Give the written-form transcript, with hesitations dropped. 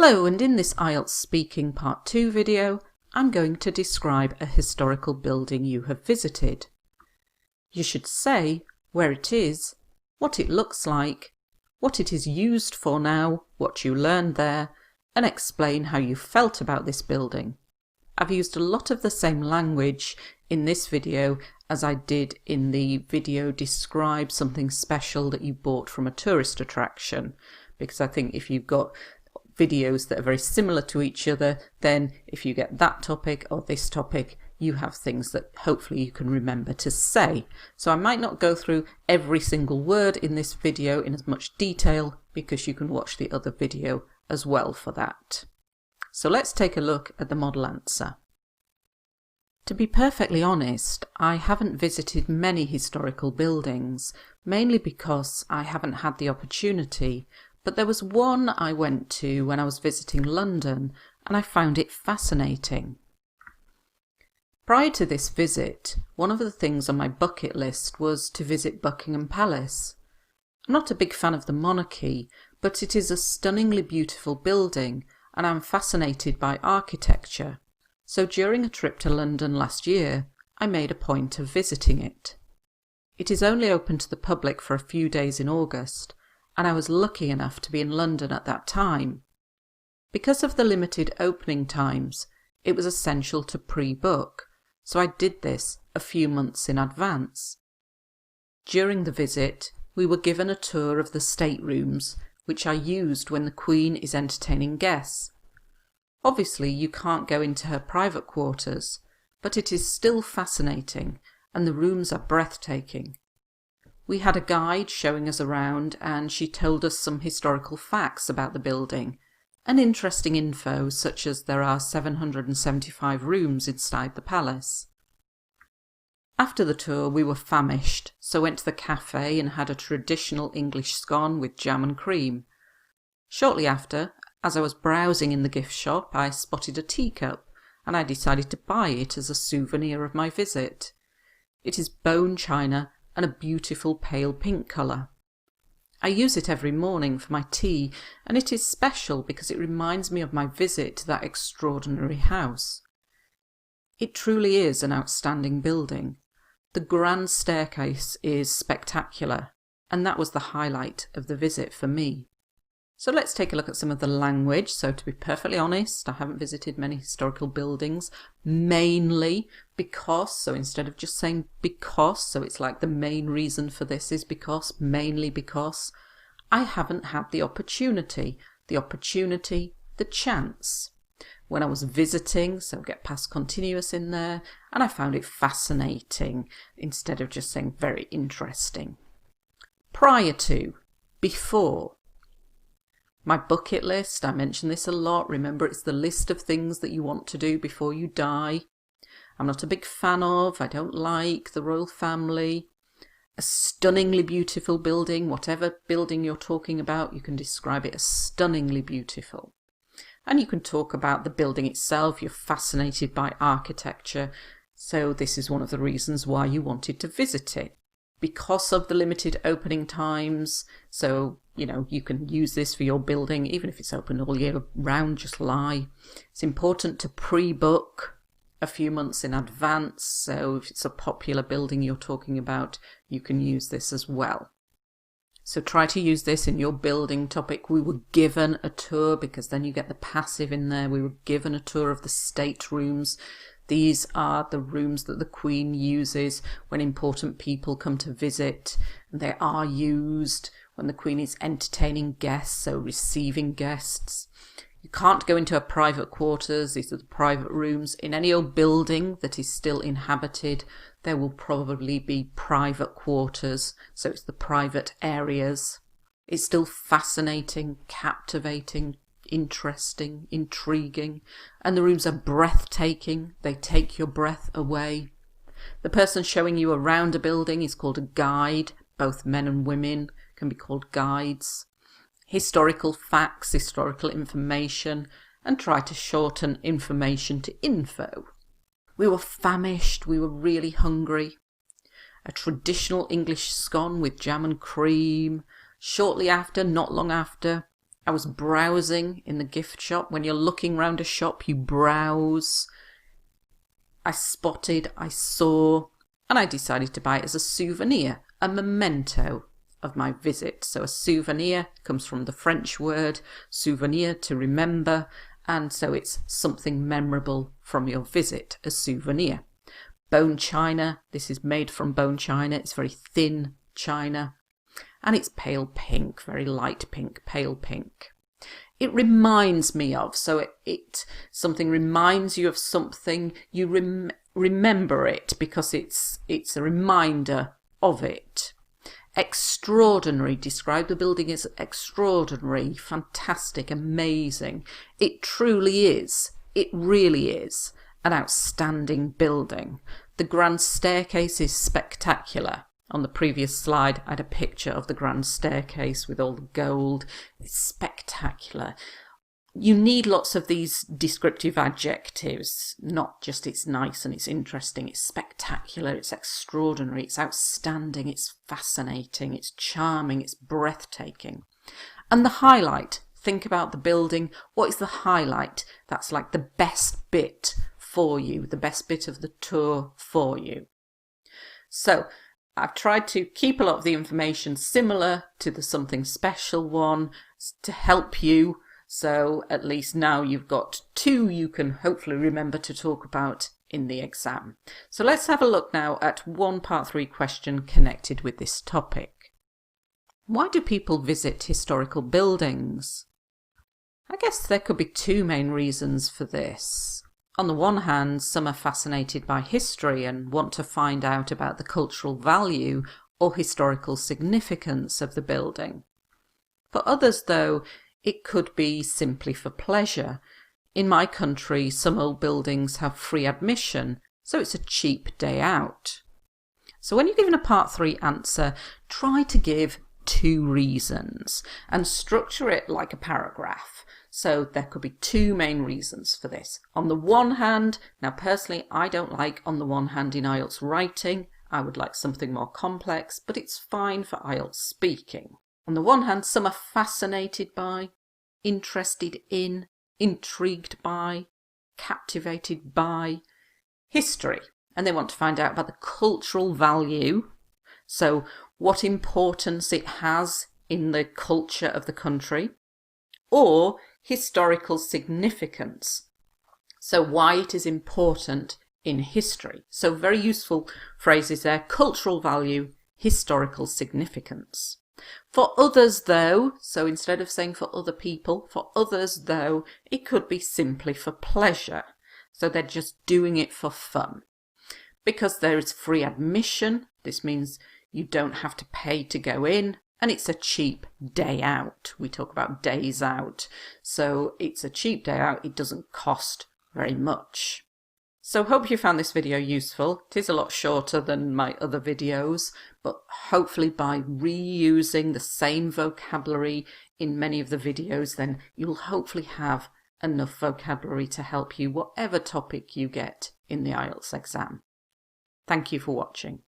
Hello, and in this IELTS Speaking Part 2 video, I'm going to describe a historical building you have visited. You should say where it is, what it looks like, what it is used for now, what you learned there, and explain how you felt about this building. I've used a lot of the same language in this video as I did in the video Describe Something Special that you bought from a tourist attraction, because I think if you've got videos that are very similar to each other, then if you get that topic or this topic, you have things that hopefully you can remember to say. So I might not go through every single word in this video in as much detail, because you can watch the other video as well for that. So let's take a look at the model answer. To be perfectly honest, I haven't visited many historical buildings, mainly because I haven't had the opportunity. But there was one I went to when I was visiting London, and I found it fascinating. Prior to this visit, one of the things on my bucket list was to visit Buckingham Palace. I'm not a big fan of the monarchy, but it is a stunningly beautiful building, and I'm fascinated by architecture. So during a trip to London last year, I made a point of visiting it. It is only open to the public for a few days in August, and I was lucky enough to be in London at that time. Because of the limited opening times, it was essential to pre-book, so I did this a few months in advance. During the visit, we were given a tour of the staterooms, which I used when the Queen is entertaining guests. Obviously, you can't go into her private quarters, but it is still fascinating, and the rooms are breathtaking. We had a guide showing us around, and she told us some historical facts about the building, and interesting info such as there are 775 rooms inside the palace. After the tour we were famished, so went to the cafe and had a traditional English scone with jam and cream. Shortly after, as I was browsing in the gift shop, I spotted a teacup, and I decided to buy it as a souvenir of my visit. It is bone china and a beautiful pale pink colour. I use it every morning for my tea, and it is special because it reminds me of my visit to that extraordinary house. It truly is an outstanding building. The grand staircase is spectacular, and that was the highlight of the visit for me. So let's take a look at some of the language. So to be perfectly honest, I haven't visited many historical buildings, mainly because, so instead of just saying because, so it's like the main reason for this is because, mainly because, I haven't had the opportunity, the chance. When I was visiting, so get past continuous in there, and I found it fascinating, instead of just saying very interesting. Prior to, before. My bucket list, I mention this a lot. Remember, it's the list of things that you want to do before you die. I'm not a big fan of, I don't like the royal family. A stunningly beautiful building, whatever building you're talking about, you can describe it as stunningly beautiful. And you can talk about the building itself, you're fascinated by architecture, so this is one of the reasons why you wanted to visit it. Because of the limited opening times, so you can use this for your building, even if it's open all year round, just lie. It's important to pre-book a few months in advance, so if it's a popular building you're talking about, you can use this as well. So try to use this in your building topic. We were given a tour, because then you get the passive in there. We were given a tour of the staterooms. These are the rooms that the Queen uses when important people come to visit. They are used when the Queen is entertaining guests, so receiving guests. You can't go into her private quarters. These are the private rooms. In any old building that is still inhabited, there will probably be private quarters, so it's the private areas. It's still fascinating, captivating, interesting, intriguing, and the rooms are breathtaking. They take your breath away. The person showing you around a building is called a guide. Both men and women can be called guides. Historical facts, historical information, and try to shorten information to info. We were famished, we were really hungry. A traditional English scone with jam and cream. Shortly after, not long after, I was browsing in the gift shop. When you're looking around a shop, you browse. I spotted, I saw, and I decided to buy it as a souvenir, a memento of my visit. So a souvenir comes from the French word souvenir, to remember, and so it's something memorable from your visit, a souvenir. Bone china, this is made from bone china, it's very thin china, and it's pale pink, very light pink, pale pink. It reminds me of, so something reminds you of something, you remember it because it's a reminder of it. Extraordinary, describe the building as extraordinary, fantastic, amazing. It truly is, it really is an outstanding building. The grand staircase is spectacular. On the previous slide, I had a picture of the grand staircase with all the gold. It's spectacular. You need lots of these descriptive adjectives, not just it's nice and it's interesting. It's spectacular, it's extraordinary, it's outstanding, it's fascinating, it's charming, it's breathtaking. And the highlight, think about the building. What is the highlight? That's like the best bit for you, the best bit of the tour for you. So, I've tried to keep a lot of the information similar to the something special one to help you. So at least now you've got two you can hopefully remember to talk about in the exam. So let's have a look now at one part 3 question connected with this topic. Why do people visit historical buildings? I guess there could be two main reasons for this. On the one hand, some are fascinated by history and want to find out about the cultural value or historical significance of the building. For others, though, it could be simply for pleasure. In my country, some old buildings have free admission, so it's a cheap day out. So when you're given a part 3 answer, try to give 2 reasons and structure it like a paragraph. So there could be 2 main reasons for this. On the one hand, now personally I don't like on the one hand in IELTS writing, I would like something more complex, but it's fine for IELTS speaking. On the one hand, some are fascinated by, interested in, intrigued by, captivated by history, and they want to find out about the cultural value, so what importance it has in the culture of the country, or historical significance, so why it is important in history. So very useful phrases there: cultural value, historical significance. For others though, so instead of saying for other people, for others though, it could be simply for pleasure. So they're just doing it for fun. Because there is free admission, this means you don't have to pay to go in, and it's a cheap day out. We talk about days out. So it's a cheap day out, it doesn't cost very much. So hope you found this video useful. It is a lot shorter than my other videos, but hopefully by reusing the same vocabulary in many of the videos, then you'll hopefully have enough vocabulary to help you whatever topic you get in the IELTS exam. Thank you for watching.